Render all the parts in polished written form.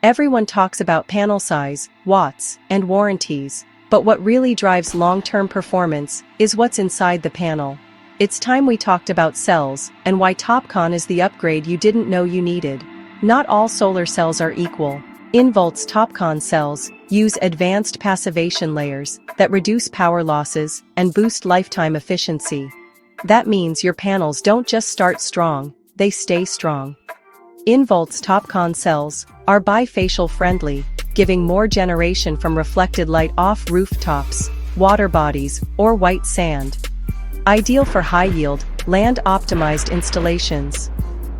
Everyone talks about panel size, watts, and warranties, but what really drives long-term performance is what's inside the panel. It's time we talked about cells and why TOPCon is the upgrade you didn't know you needed. Not all solar cells are equal. Involt's TOPCon cells use advanced passivation layers that reduce power losses and boost lifetime efficiency. That means your panels don't just start strong, they stay strong. Involt's TOPCon cells are bifacial friendly, giving more generation from reflected light off rooftops, water bodies, or white sand. Ideal for high-yield, land-optimized installations.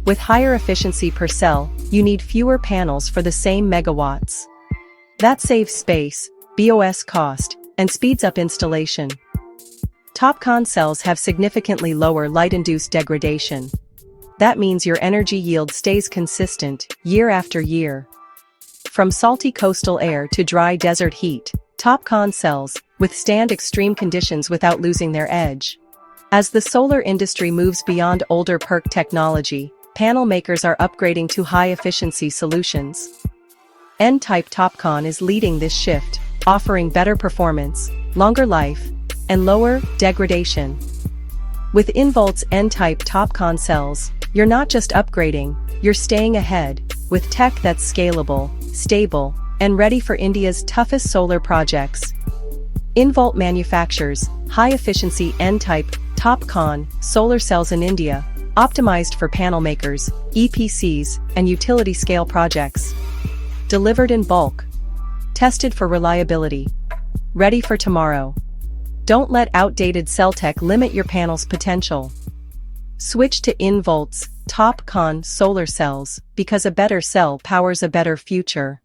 With higher efficiency per cell, you need fewer panels for the same megawatts. That saves space, BOS cost, and speeds up installation. TOPCon cells have significantly lower light-induced degradation. That means your energy yield stays consistent, year after year. From salty coastal air to dry desert heat, TOPCon cells withstand extreme conditions without losing their edge. As the solar industry moves beyond older PERC technology, panel makers are upgrading to high-efficiency solutions. N-type TOPCon is leading this shift, offering better performance, longer life, and lower degradation. With Involt's N-type TOPCon cells, you're not just upgrading, you're staying ahead, with tech that's scalable, stable, and ready for India's toughest solar projects. Involt manufactures high-efficiency N-type TOPCon solar cells in India, optimized for panel makers, EPCs, and utility-scale projects. Delivered in bulk. Tested for reliability. Ready for tomorrow. Don't let outdated cell tech limit your panel's potential. Switch to Involt's TOPCon solar cells because a better cell powers a better future.